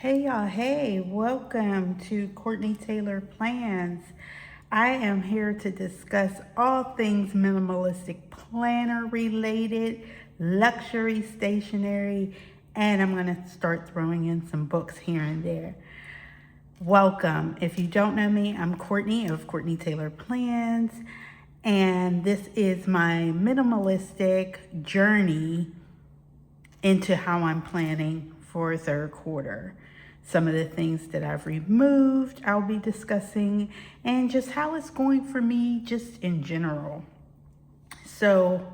Hey y'all, hey, welcome to Courtney Taylor Plans. I am here to discuss all things minimalistic planner related, luxury stationery, and I'm going to start throwing in some books here and there. Welcome. If you don't know me, I'm Courtney of Courtney Taylor Plans, and this is my minimalistic journey into how I'm planning for third quarter. Some of the things that I've removed, I'll be discussing, and just how it's going for me just in general. So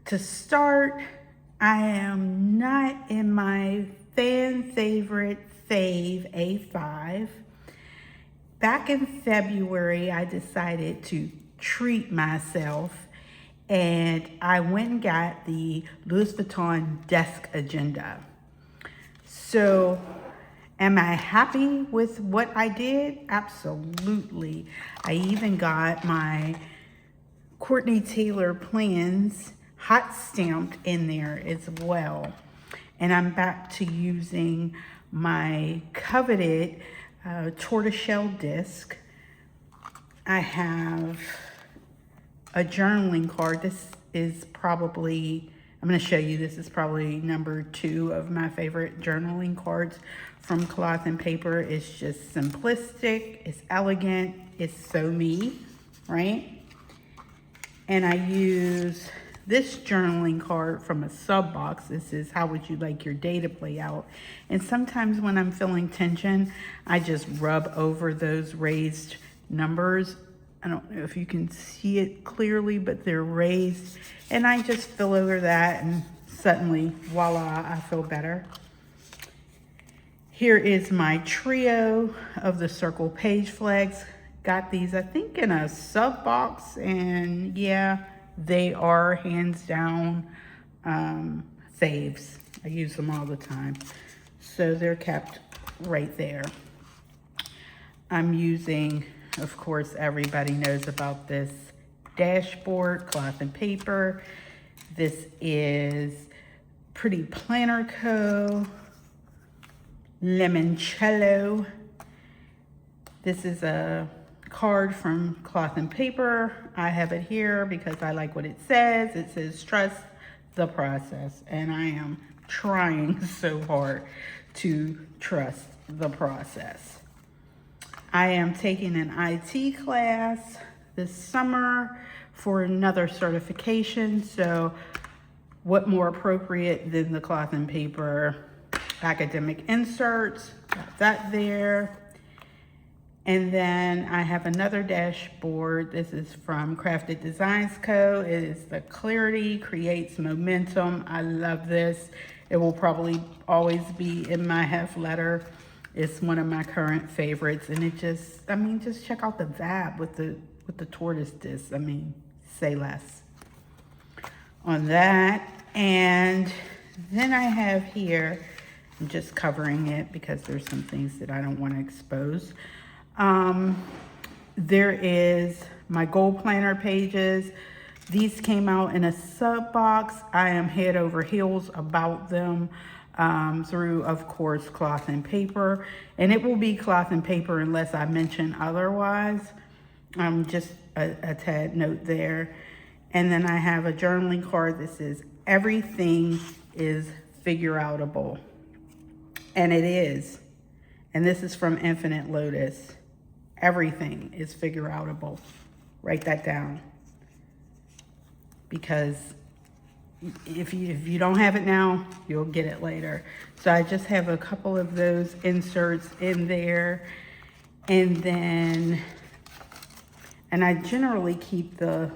to start, I am not in my fan favorite fave A5. Back in February, I decided to treat myself and I went and got the Louis Vuitton desk agenda. So, am I happy with what I did? Absolutely. I even got my Courtney Taylor Plans hot stamped in there as well. And I'm back to using my coveted tortoiseshell disc. I have a journaling card. This is probably, I'm going to show you, this is probably number 2 of my favorite journaling cards from Cloth and Paper. It's just simplistic, it's elegant, it's so me, right? And I use this journaling card from a sub box. This is how would you like your day to play out. And sometimes when I'm feeling tension, I just rub over those raised numbers. I don't know if you can see it clearly, but they're raised. And I just fill over that and suddenly, voila, I feel better. Here is my trio of the circle page flags. Got these, I think, in a sub box, and yeah, they are hands down faves. I use them all the time. So they're kept right there. I'm using, of course, everybody knows about this dashboard, Cloth and Paper. This is Pretty Planner Co. Limoncello. This is a card from Cloth and Paper. I have it here because I like what it says. It says trust the process, and I am trying so hard to trust the process. I am taking an IT class this summer for another certification, so what more appropriate than the Cloth and Paper academic inserts. Got that there. And then I have another dashboard. This is from Crafted Designs Co. It is the Clarity Creates Momentum. I love this. It will probably always be in my half letter. It's one of my current favorites. And it just, I mean, just check out the vibe with the tortoise disc. I mean, say less on that. And then I have here, I'm just covering it because there's some things that I don't want to expose. There is my goal planner pages. These came out in a sub box. I am head over heels about them through, of course, Cloth and Paper. And it will be Cloth and Paper unless I mention otherwise. Just a tad note there. And then I have a journaling card that says everything is figure outable. And it is. And this is from Infinite Lotus. Everything is figure outable. Write that down. Because if you don't have it now, you'll get it later. So I just have a couple of those inserts in there. And then, and I generally keep I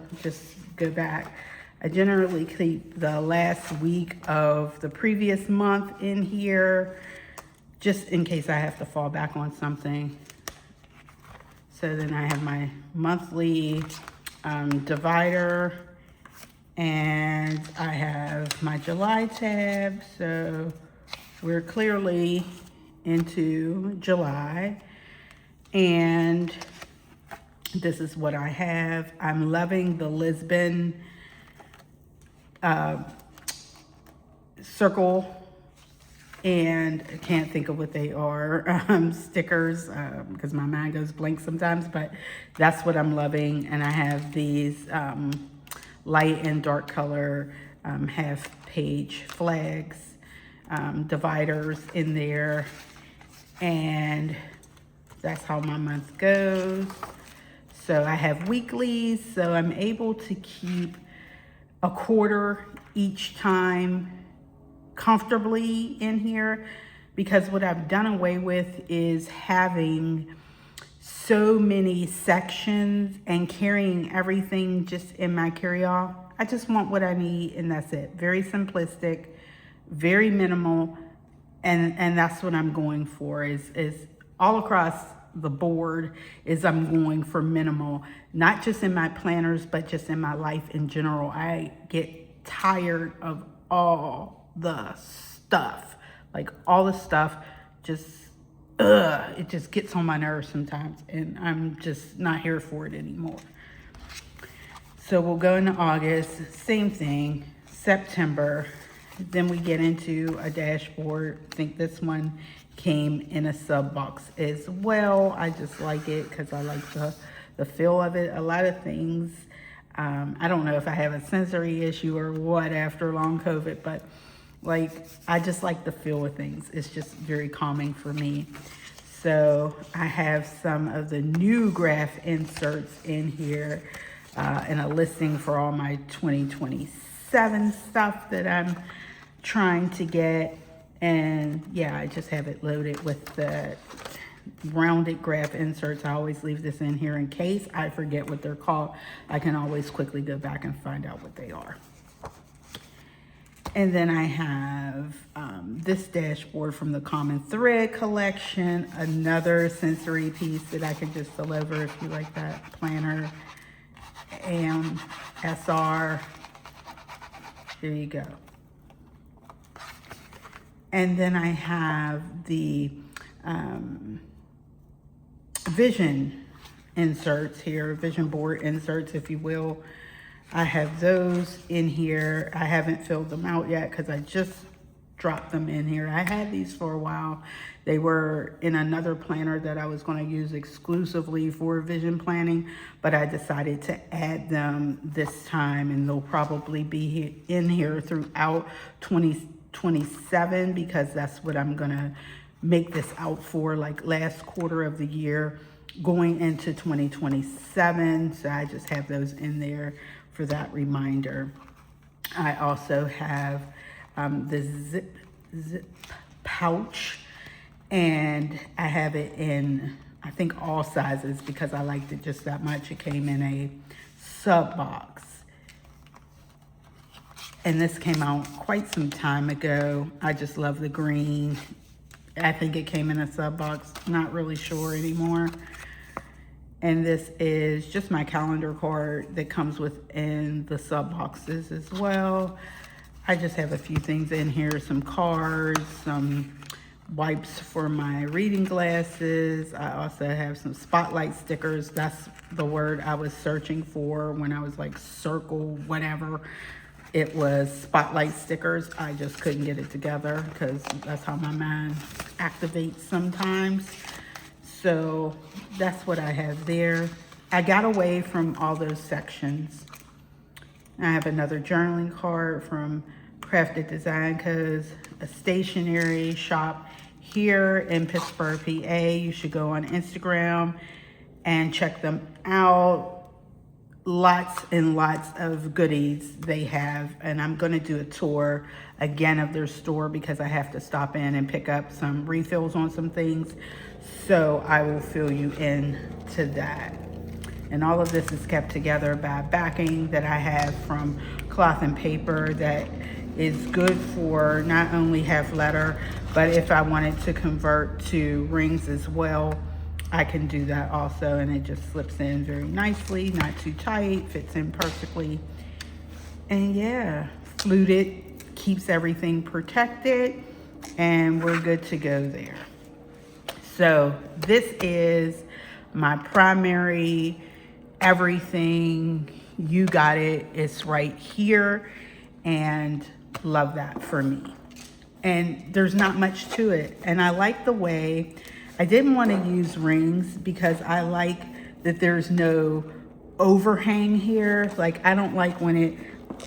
generally keep the last week of the previous month in here, just in case I have to fall back on something. So then I have my monthly divider, and I have my July tab. So we're clearly into July, and this is what I have. I'm loving the Lisbon circle and I can't think of what they are, stickers, because my mind goes blank sometimes, but that's what I'm loving. And I have these light and dark color half page flags, dividers in there, and that's how my month goes. So I have weeklies, so I'm able to keep a quarter each time comfortably in here, because what I've done away with is having so many sections and carrying everything just in my carry-all. I just want what I need and that's it. Very simplistic, very minimal, and that's what I'm going for, is all across the board is I'm going for minimal, not just in my planners, but just in my life in general. I get tired of all the stuff, like all the stuff just, it just gets on my nerves sometimes, and I'm just not here for it anymore. So we'll go into August, same thing, September. Then we get into a dashboard. I think this one came in a sub box as well. I just like it because I like the feel of it. A lot of things, I don't know if I have a sensory issue or what after long COVID, but like, I just like the feel of things. It's just very calming for me. So I have some of the new graph inserts in here, and a listing for all my 2027 stuff that I'm trying to get. And yeah, I just have it loaded with the rounded graph inserts. I always leave this in here in case I forget what they're called. I can always quickly go back and find out what they are. And then I have this dashboard from the Common Thread collection, another sensory piece that I can just deliver if you like that planner. And SR, there you go. And then I have the vision inserts here, vision board inserts, if you will. I have those in here. I haven't filled them out yet because I just dropped them in here. I had these for a while. They were in another planner that I was going to use exclusively for vision planning, but I decided to add them this time, and they'll probably be in here throughout 2027 because that's what I'm going to make this out for, like last quarter of the year going into 2027. So I just have those in there for that reminder. I also have the zip pouch, and I have it in, I think, all sizes because I liked it just that much. It came in a sub box, and this came out quite some time ago. I just love the green. I think it came in a sub box, not really sure anymore. And this is just my calendar card that comes within the sub boxes as well. I just have a few things in here, some cards, some wipes for my reading glasses. I also have some spotlight stickers. That's the word I was searching for when I was like circle whatever. It was spotlight stickers. I just couldn't get it together because that's how my mind activates sometimes. So that's what I have there. I got away from all those sections. I have another journaling card from Crafted Design Co's, a stationery shop here in Pittsburgh, PA. You should go on Instagram and check them out. Lots and lots of goodies they have, and I'm going to do a tour again of their store because I have to stop in and pick up some refills on some things. So I will fill you in to that. And all of this is kept together by backing that I have from Cloth and Paper that is good for not only half letter, but if I wanted to convert to rings as well, I can do that also. And it just slips in very nicely, not too tight, fits in perfectly. And yeah, fluted, keeps everything protected, and we're good to go there. So this is my primary everything. You got it. It's right here, and love that for me. and there's not much to it. And I like the way, I didn't want to use rings because I like that there's no overhang here. Like, I don't like when it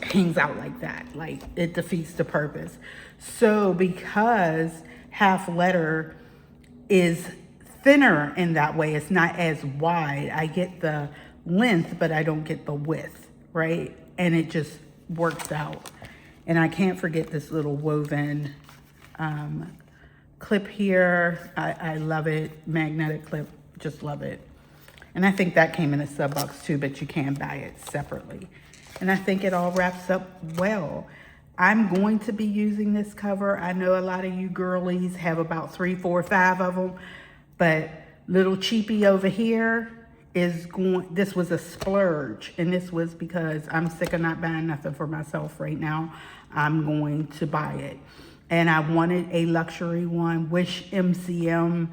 hangs out like that. Like, it defeats the purpose. So because half letter is thinner in that way, it's not as wide. I get the length, but I don't get the width, right? And it just works out. And I can't forget this little woven clip here. I love it. Magnetic clip, just love it. And I think that came in a sub box too, but you can buy it separately. And I think it all wraps up well. I'm going to be using this cover. I know a lot of you girlies have about 3, 4, 5 of them, but little cheapie over here is going, this was a splurge. And this was because I'm sick of not buying nothing for myself right now. I'm going to buy it. And I wanted a luxury one. Wish MCM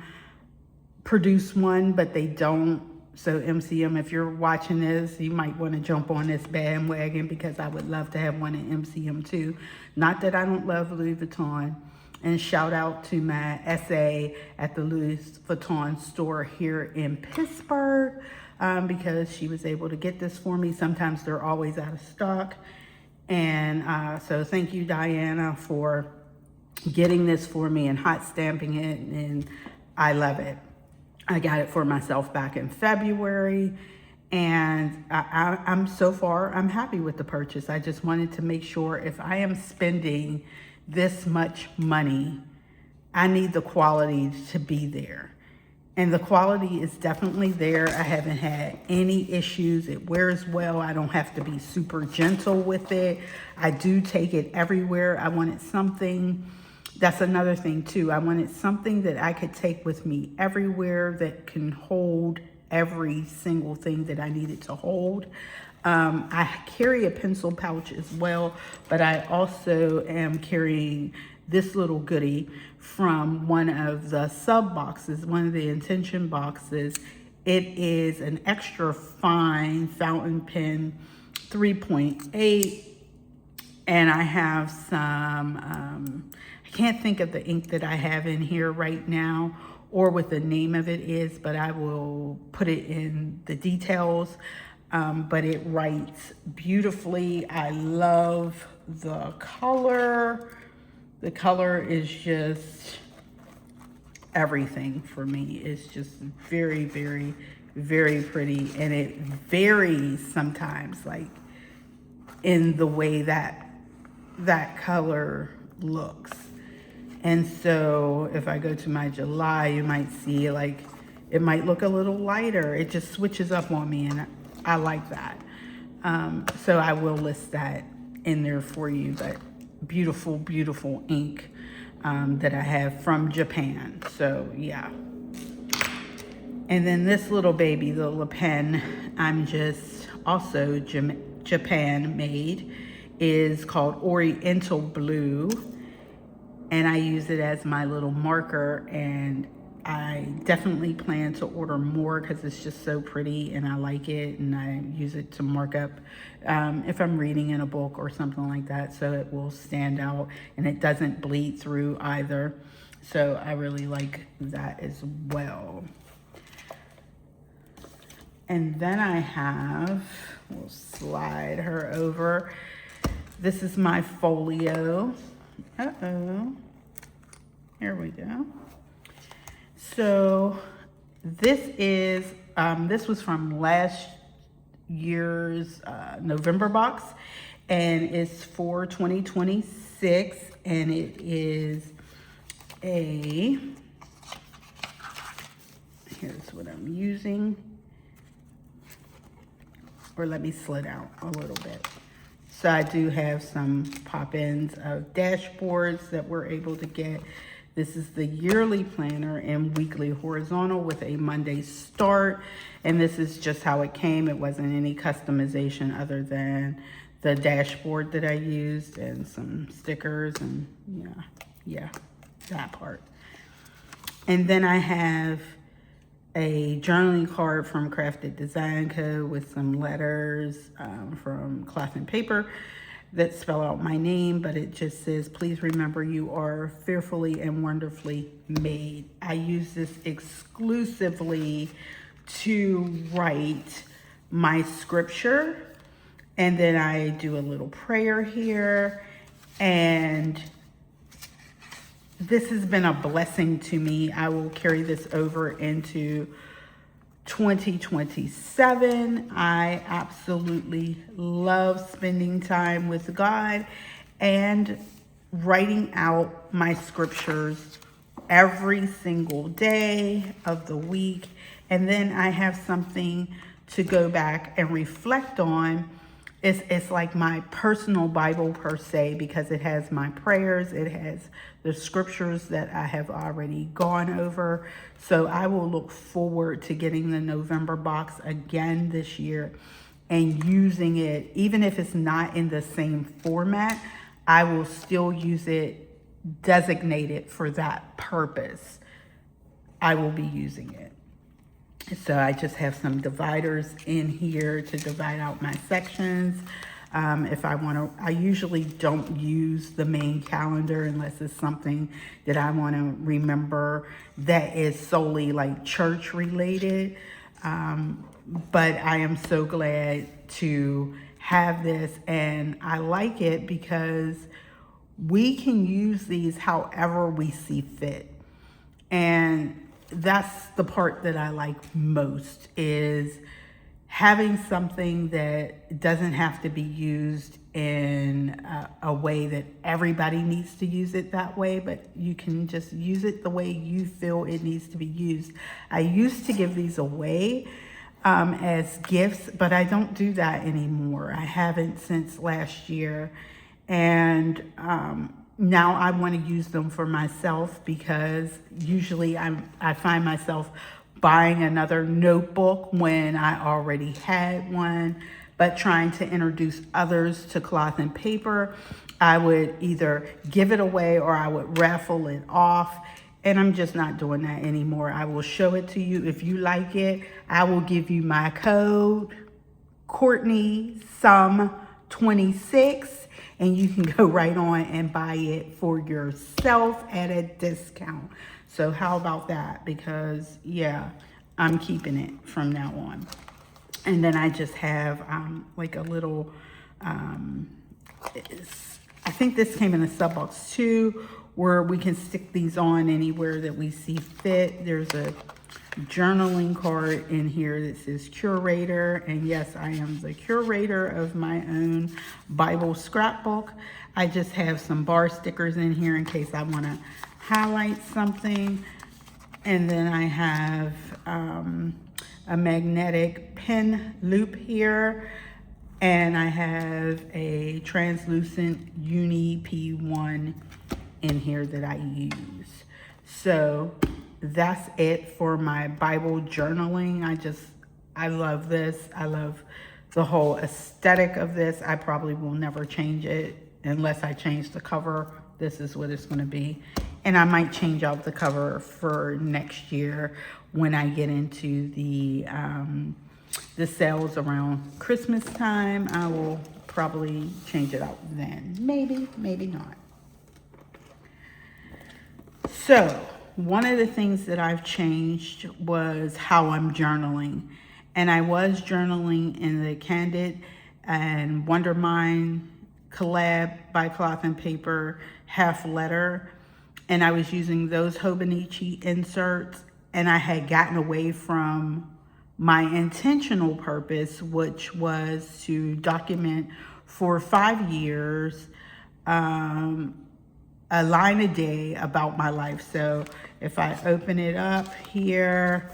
produced one, but they don't. So MCM, if you're watching this, you might want to jump on this bandwagon because I would love to have one in MCM too. Not that I don't love Louis Vuitton. And shout out to my SA at the Louis Vuitton store here in Pittsburgh because she was able to get this for me. Sometimes they're always out of stock. And so thank you, Diana, for getting this for me and hot stamping it, and I love it. I got it for myself back in February, and I'm so far, I'm happy with the purchase. I just wanted to make sure if I am spending this much money, I need the quality to be there. And the quality is definitely there. I haven't had any issues. It wears well. I don't have to be super gentle with it. I do take it everywhere. I wanted something, that's another thing too. I wanted something that I could take with me everywhere that can hold every single thing that I needed to hold. I carry a pencil pouch as well, but I also am carrying this little goodie from one of the sub boxes, one of the intention boxes. It is an extra fine fountain pen, 3.8, and I have some, I can't think of the ink that I have in here right now or what the name of it is, but I will put it in the details. But it writes beautifully. I love the color. The color is just everything for me. It's just very, very, very pretty. And it varies sometimes, like in the way that that color looks. And so if I go to my July, you might see like, it might look a little lighter. It just switches up on me, and I like that. So I will list that in there for you, but beautiful, beautiful ink that I have from Japan. So yeah. And then this little baby, the Le Pen, I'm just also Japan made, is called Oriental Blue. And I use it as my little marker, and I definitely plan to order more because it's just so pretty and I like it, and I use it to mark up if I'm reading in a book or something like that, so it will stand out and it doesn't bleed through either. So I really like that as well. And then I have, we'll slide her over. This is my folio. Uh-oh. Here we go. So this is, this was from last year's November box, and it's for 2026, and it is a, here's what I'm using, or let me slit out a little bit. So I do have some pop-ins of dashboards that we're able to get. This is the yearly planner and weekly horizontal with a Monday start. And this is just how it came. It wasn't any customization other than the dashboard that I used and some stickers and yeah, that part. And then I have a journaling card from Crafted Design Co. with some letters from Cloth and Paper. that spell out my name, but it just says, please remember you are fearfully and wonderfully made. I use this exclusively to write my scripture, and then I do a little prayer here, and this has been a blessing to me. I will carry this over into 2027. I absolutely love spending time with God and writing out my scriptures every single day of the week. And then I have something to go back and reflect on. It's like my personal Bible per se, because it has my prayers, it has the scriptures that I have already gone over. So I will look forward to getting the November box again this year and using it. Even if it's not in the same format, I will still use it, designated for that purpose. I will be using it. So I just have some dividers in here to divide out my sections. If I want to, I usually don't use the main calendar unless it's something that I want to remember that is solely like church related. But I am so glad to have this, and I like it because we can use these however we see fit. And that's the part that I like most, is having something that doesn't have to be used in a way that everybody needs to use it that way, but you can just use it the way you feel it needs to be used. I used to give these away as gifts, but I don't do that anymore. I haven't since last year. And now I want to use them for myself, because usually I find myself buying another notebook when I already had one, but trying to introduce others to cloth and paper. I would either give it away or I would raffle it off, and I'm just not doing that anymore. I will show it to you. If you like it, I will give you my code, Courtney Sum 26, and you can go right on and buy it for yourself at a discount. So how about that? Because yeah, I'm keeping it from now on. And then I just have like a little, I think this came in a sub box too, where we can stick these on anywhere that we see fit. There's a journaling card in here that says curator, and yes, I am the curator of my own Bible scrapbook. I just have some bar stickers in here in case I want to highlight something. And then I have a magnetic pen loop here, and I have a translucent Uni P1 in here that I use. So that's it for my Bible journaling. I love this. I love the whole aesthetic of this. I probably will never change it unless I change the cover. This is what it's going to be. And I might change out the cover for next year when I get into the sales around Christmas time. I will probably change it out then. Maybe, maybe not. So one of the things that I've changed was how I'm journaling. And I was journaling in the Candid and Wondermine collab by Cloth and Paper half letter. And I was using those Hobonichi inserts, and I had gotten away from my intentional purpose, which was to document for 5 years, a line a day about my life. So if I open it up here,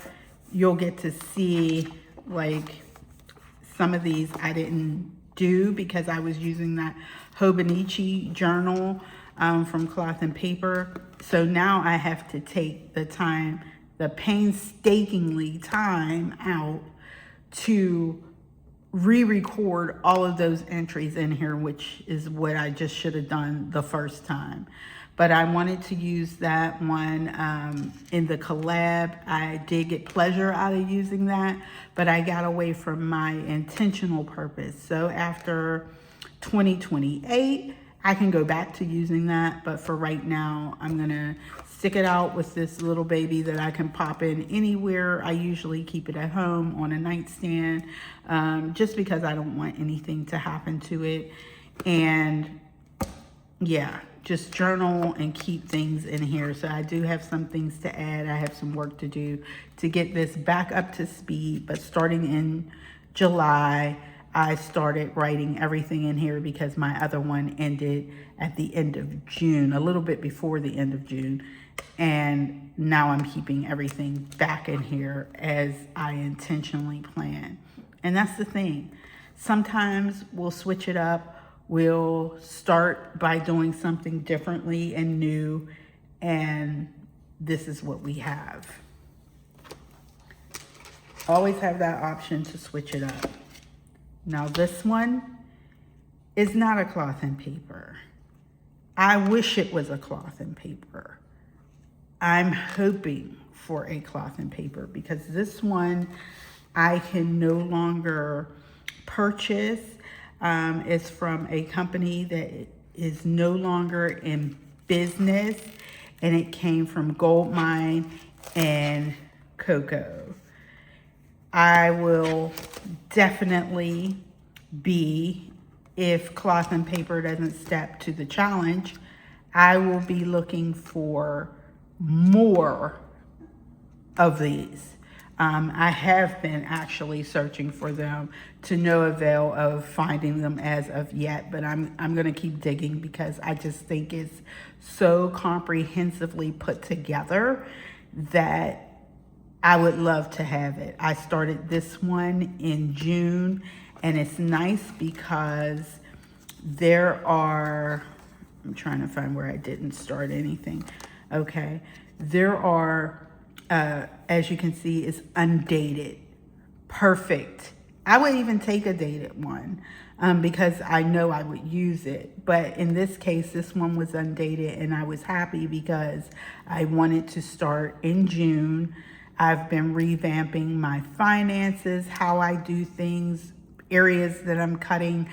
you'll get to see like some of these I didn't do because I was using that Hobonichi journal from Cloth and Paper. So now I have to take the time, the painstakingly time out to re-record all of those entries in here, which is what I just should have done the first time. But I wanted to use that one in the collab. I did get pleasure out of using that, but I got away from my intentional purpose. So after 2028, I can go back to using that. But for right now, I'm going to stick it out with this little baby that I can pop in anywhere. I usually keep it at home on a nightstand, just because I don't want anything to happen to it. And yeah, just journal and keep things in here. So I do have some things to add. I have some work to do to get this back up to speed. But starting in July, I started writing everything in here because my other one ended at the end of June, a little bit before the end of June. And now I'm keeping everything back in here as I intentionally plan. And that's the thing. Sometimes we'll switch it up. We'll start by doing something differently and new. And this is what we have. Always have that option to switch it up. Now this one is not a cloth and paper. I wish it was a cloth and paper. I'm hoping for a cloth and paper because this one I can no longer purchase. It's from a company that is no longer in business, and it came from Goldmine and CoCo. I will definitely be, if cloth and paper doesn't step to the challenge, I will be looking for more of these. I have been actually searching for them to no avail of finding them as of yet, but I'm going to keep digging because I just think it's so comprehensively put together that I would love to have it. I started this one in June, and it's nice because there are, I'm trying to find where I didn't start anything. Okay, there are, as you can see, it's undated, perfect. I would even take a dated one because I know I would use it. But in this case, this one was undated, and I was happy because I wanted to start in June. I've been revamping my finances, how I do things, areas that I'm cutting.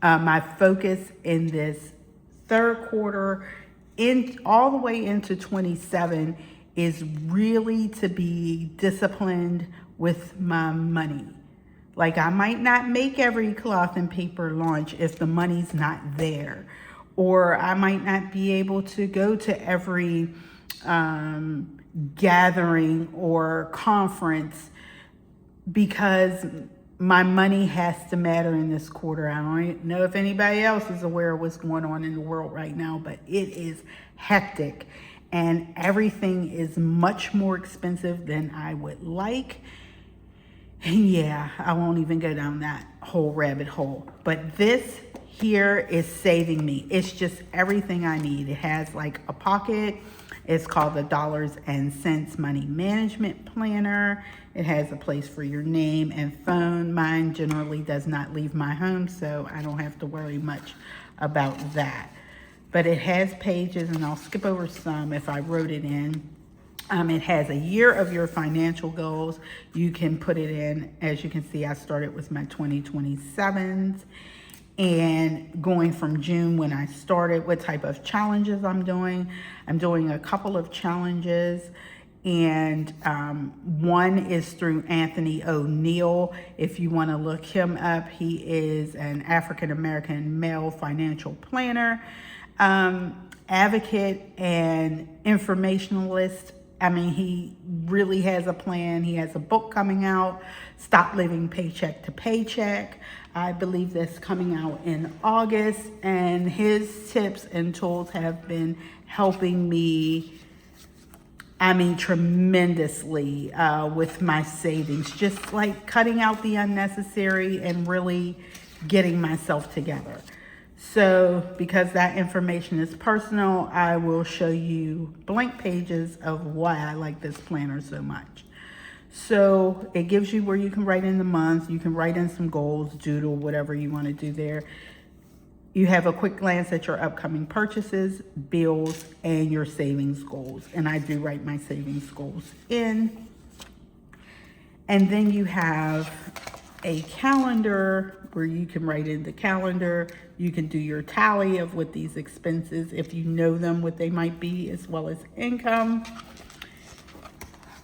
My focus in this third quarter, all the way into 27, is really to be disciplined with my money. Like, I might not make every cloth and paper launch if the money's not there, or I might not be able to go to every gathering or conference because my money has to matter in this quarter. I don't know if anybody else is aware of what's going on in the world right now, but it is hectic and everything is much more expensive than I would like. And yeah, I won't even go down that whole rabbit hole. But this here is saving me. It's just everything I need. It has like a pocket. It's called the Dollars and Cents Money Management Planner. It has a place for your name and phone. Mine generally does not leave my home, so I don't have to worry much about that. But it has pages, and I'll skip over some if I wrote it in. It has a year of your financial goals. You can put it in. As you can see, I started with my 2027s. And going from June when I started, what type of challenges I'm doing. I'm doing a couple of challenges, and one is through Anthony O'Neill. If you want to look him up, he is an African-American male financial planner, advocate, and informationalist. I mean, he really has a plan. He has a book coming out, Stop Living Paycheck to Paycheck. I believe that's coming out in August, and his tips and tools have been helping me, I mean, tremendously with my savings, just like cutting out the unnecessary and really getting myself together. So because that information is personal, I will show you blank pages of why I like this planner so much. So it gives you where you can write in the month. You can write in some goals, doodle, whatever you want to do there. You have a quick glance at your upcoming purchases, bills, and your savings goals. And I do write my savings goals in. And then you have a calendar where you can write in the calendar. You can do your tally of what these expenses, if you know them, what they might be, as well as income.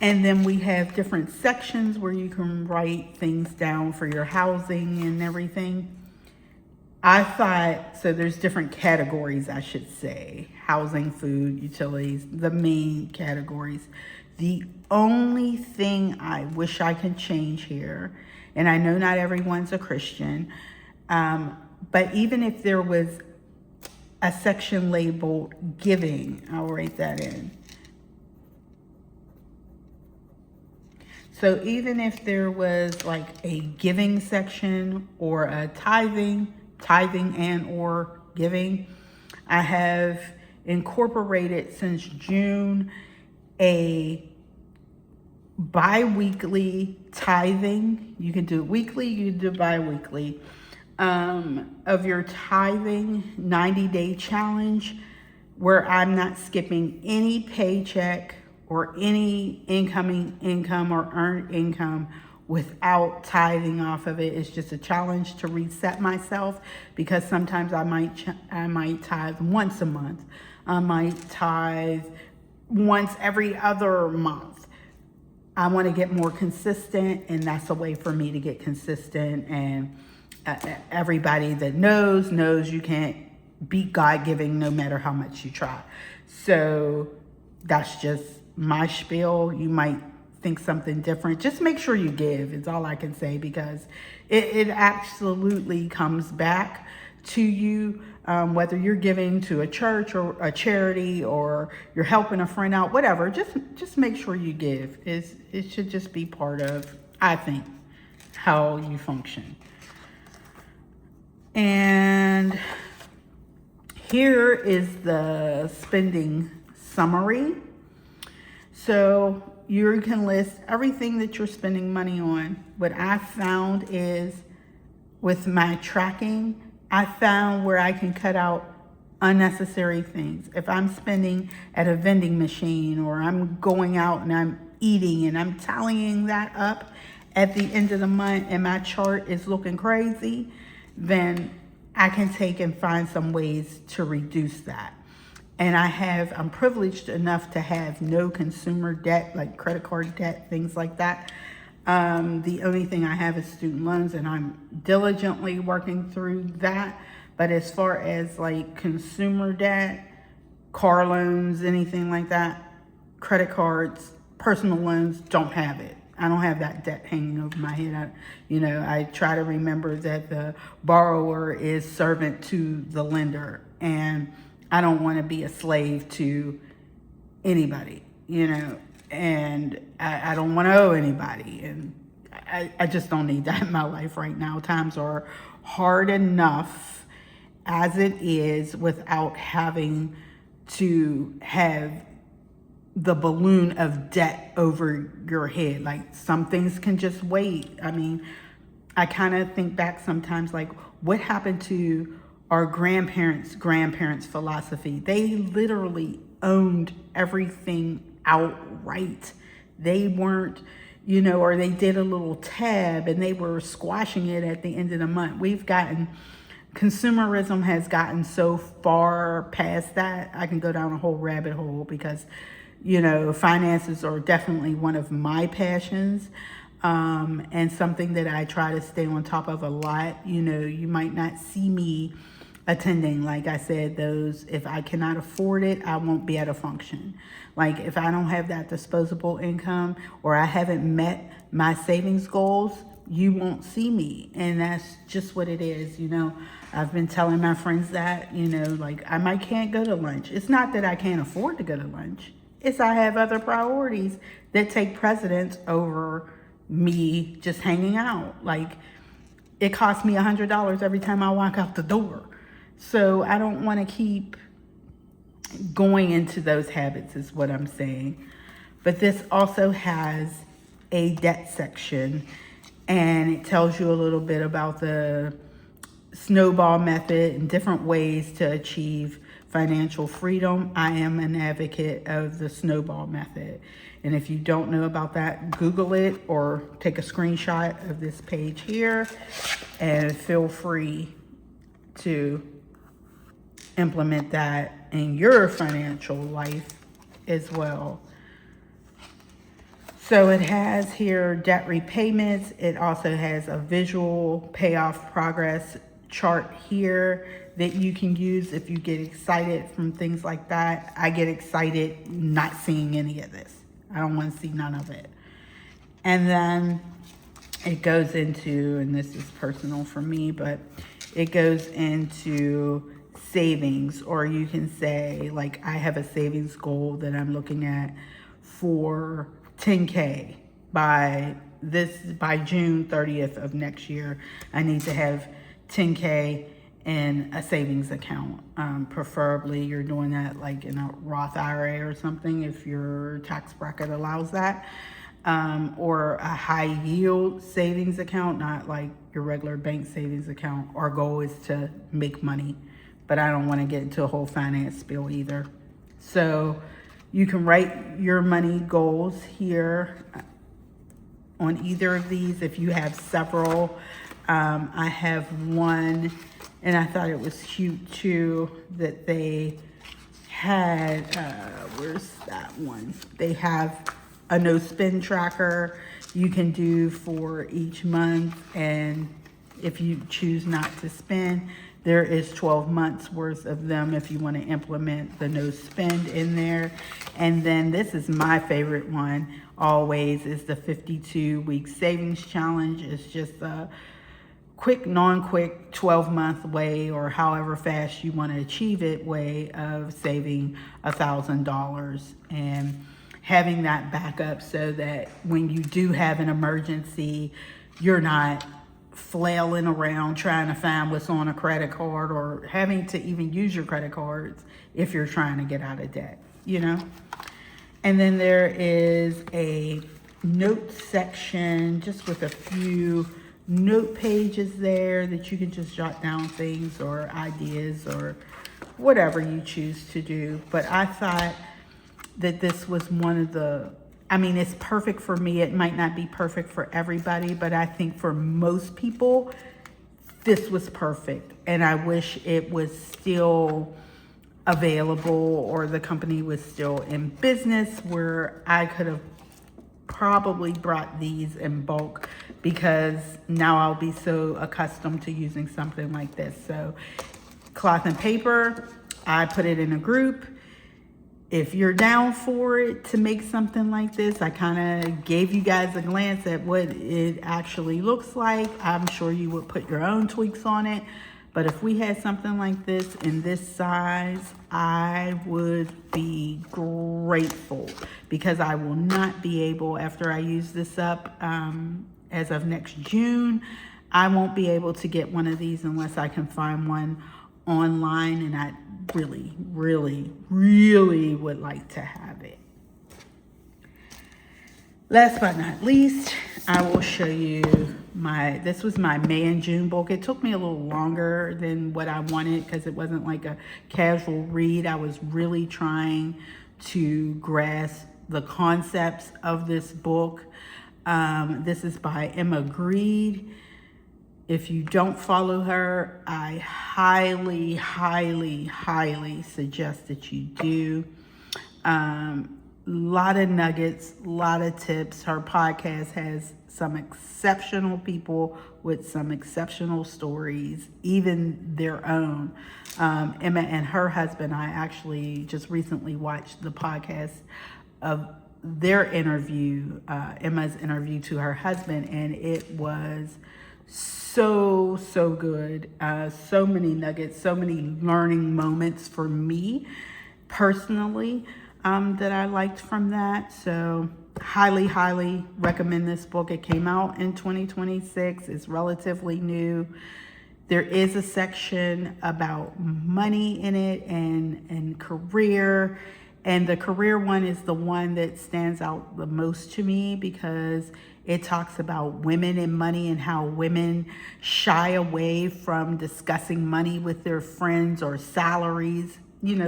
And then we have different sections where you can write things down for your housing and everything. I thought, so there's different categories, I should say. Housing, food, utilities, the main categories. The only thing I wish I could change here, and I know not everyone's a Christian, but even if there was a section labeled giving, I'll write that in. So even if there was like a giving section or a tithing and or giving, I have incorporated since June a bi-weekly tithing. You can do it weekly, you can do bi-weekly, of your tithing 90-day challenge, where I'm not skipping any paycheck or any incoming income or earned income without tithing off of it. It's just a challenge to reset myself, because sometimes I might tithe once a month. I might tithe once every other month. I want to get more consistent, and that's a way for me to get consistent. And everybody that knows you can't beat God-giving no matter how much you try. So that's just my spiel. You might think something different. Just make sure you give, is all I can say, because it absolutely comes back to you, whether you're giving to a church or a charity, or you're helping a friend out, whatever. Just make sure you give. It should just be part of, I think, how you function. And here is the spending summary. So you can list everything that you're spending money on. What I found is, with my tracking, I found where I can cut out unnecessary things. If I'm spending at a vending machine, or I'm going out and I'm eating and I'm tallying that up at the end of the month and my chart is looking crazy, then I can take and find some ways to reduce that. And I'm privileged enough to have no consumer debt, like credit card debt, things like that. The only thing I have is student loans, and I'm diligently working through that. But as far as like consumer debt, car loans, anything like that, credit cards, personal loans, don't have it. I don't have that debt hanging over my head. I try to remember that the borrower is servant to the lender, and I don't want to be a slave to anybody, and I don't want to owe anybody. And I just don't need that in my life right now. Times are hard enough as it is without having to have the balloon of debt over your head. Like, some things can just wait. I mean, I kind of think back sometimes, like, what happened to our grandparents' philosophy? They literally owned everything outright. They weren't, or they did a little tab and they were squashing it at the end of the month. Consumerism has gotten so far past that. I can go down a whole rabbit hole, because finances are definitely one of my passions, and something that I try to stay on top of a lot. You might not see me attending, like I said, if I cannot afford it, I won't be at a function. Like, if I don't have that disposable income, or I haven't met my savings goals, you won't see me. And that's just what it is. I've been telling my friends that, like, I can't go to lunch. It's not that I can't afford to go to lunch. It's I have other priorities that take precedence over me just hanging out. Like, it costs me $100 every time I walk out the door. So I don't want to keep going into those habits, is what I'm saying. But this also has a debt section, and it tells you a little bit about the snowball method and different ways to achieve financial freedom, I am an advocate of the snowball method. And if you don't know about that, Google it or take a screenshot of this page here and feel free to implement that in your financial life as well. So it has here debt repayments. It also has a visual payoff progress chart here that you can use if you get excited from things like that. I get excited not seeing any of this. I don't want to see none of it. And then it goes into, and this is personal for me, but it goes into savings, or you can say, like, I have a savings goal that I'm looking at for 10K by June 30th of next year. I need to have 10K in a savings account. Preferably you're doing that like in a Roth IRA or something if your tax bracket allows that, or a high yield savings account, not like your regular bank savings account. Our goal is to make money, but I don't want to get into a whole finance spiel either. So you can write your money goals here on either of these. If you have several, I have one, and I thought it was cute too that they had, where's that one? They have a no spend tracker you can do for each month, and if you choose not to spend, there is 12 months worth of them if you want to implement the no spend in there. And then this is my favorite one always, is the 52-week savings challenge. It's just a quick, non-quick 12-month way, or however fast you want to achieve it, way of saving $1,000 and having that backup so that when you do have an emergency, you're not flailing around trying to find what's on a credit card, or having to even use your credit cards if you're trying to get out of debt, you know? And then there is a note section just with a few note pages there that you can just jot down things or ideas or whatever you choose to do. But I thought that this was one of the, I mean, it's perfect for me. It might not be perfect for everybody, but I think for most people, this was perfect. And I wish it was still available, or the company was still in business, where I could have probably brought these in bulk, because now I'll be so accustomed to using something like this. So cloth and paper, I put it in a group. If you're down for it to make something like this, I kind of gave you guys a glance at what it actually looks like. I'm sure you would put your own tweaks on it. But if we had something like this in this size, I would be grateful, because I will not be able, after I use this up as of next June, I won't be able to get one of these unless I can find one online, and I really, really, really would like to have it. Last but not least, I will show you this was my May and June book. It took me a little longer than what I wanted, because it wasn't like a casual read. I was really trying to grasp the concepts of this book. This is by Emma Grede. If you don't follow her, I highly, highly, highly suggest that you do. Lot of nuggets, lot of tips. Her podcast has some exceptional people with some exceptional stories, even their own. Emma and her husband, I actually just recently watched the podcast of their interview, Emma's interview to her husband, and it was so good. So many nuggets, so many learning moments for me personally, that I liked from that. So highly, highly recommend this book. It came out in 2026. It's relatively new. There is a section about money in it, and career. And the career one is the one that stands out the most to me, because it talks about women and money, and how women shy away from discussing money with their friends, or salaries,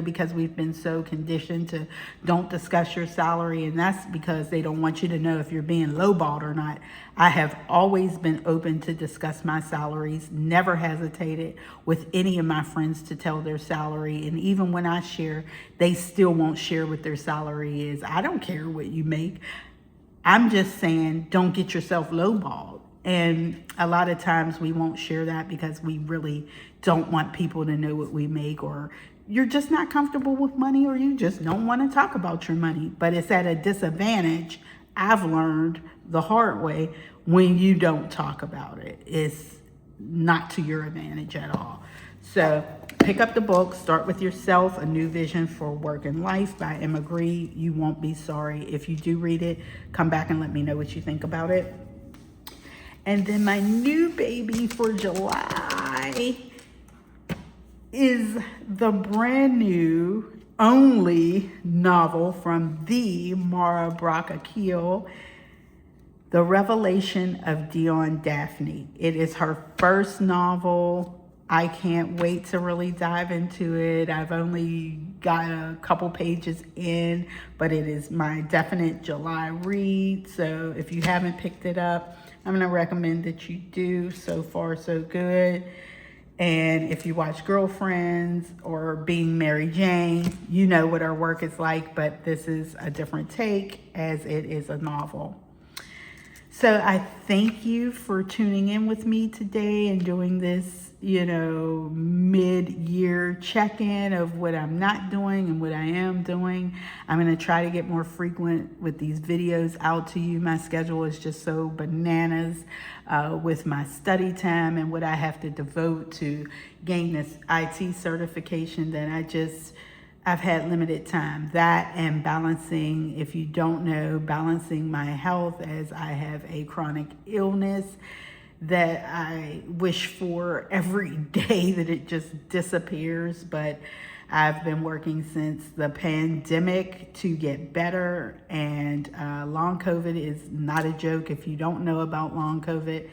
because we've been so conditioned to don't discuss your salary, and that's because they don't want you to know if you're being lowballed or not. I have always been open to discuss my salaries, never hesitated with any of my friends to tell their salary, and even when I share, they still won't share what their salary is. I don't care what you make. I'm just saying, don't get yourself lowballed. And a lot of times we won't share that because we really don't want people to know what we make, or you're just not comfortable with money, or you just don't want to talk about your money. But it's at a disadvantage, I've learned the hard way, when you don't talk about it. It's not to your advantage at all. So pick up the book, Start With Yourself, A New Vision for Work and Life by Emma Grede. You won't be sorry. If you do read it, come back and let me know what you think about it. And then my new baby for July is the brand new only novel from the Mara Brock Akil, The Revelation of Dionne, Daphne. It is her first novel. I can't wait to really dive into it. I've only got a couple pages in, but it is my definite July read. So if you haven't picked it up, I'm going to recommend that you do. So far, so good. And if you watch Girlfriends or Being Mary Jane, you know what our work is like, but this is a different take as it is a novel. So I thank you for tuning in with me today and doing this, mid-year check-in of what I'm not doing and what I am doing. I'm going to try to get more frequent with these videos out to you. My schedule is just so bananas with my study time and what I have to devote to gain this IT certification that I've had limited time. That and balancing, if you don't know, balancing my health, as I have a chronic illness that I wish for every day that it just disappears. But I've been working since the pandemic to get better. And long COVID is not a joke. If you don't know about long COVID,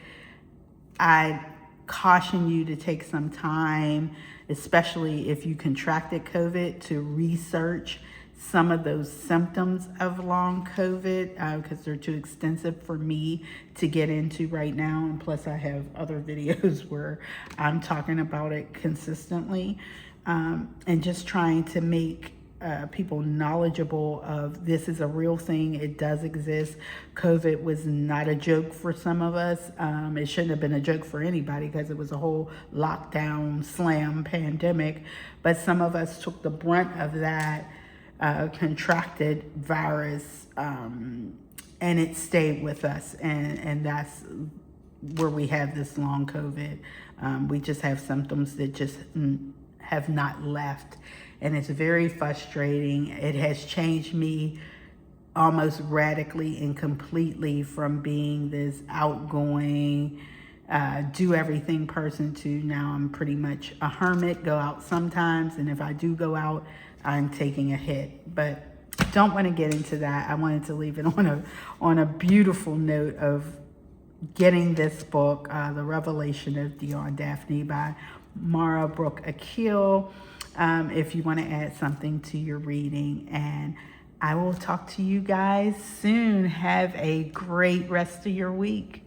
I caution you to take some time, especially if you contracted COVID, to research some of those symptoms of long COVID because they're too extensive for me to get into right now. And plus I have other videos where I'm talking about it consistently and just trying to make people knowledgeable of this is a real thing. It does exist. COVID was not a joke for some of us. It shouldn't have been a joke for anybody because it was a whole lockdown, slam pandemic. But some of us took the brunt of that contracted virus and it stayed with us. And that's where we have this long COVID. We just have symptoms that just have not left. And it's very frustrating. It has changed me almost radically and completely from being this outgoing, do everything person to now I'm pretty much a hermit, go out sometimes. And if I do go out, I'm taking a hit. But don't want to get into that. I wanted to leave it on a beautiful note of getting this book, The Revelation of Dionne, Daphne by Mara Brock Akil. If you want to add something to your reading. And I will talk to you guys soon. Have a great rest of your week.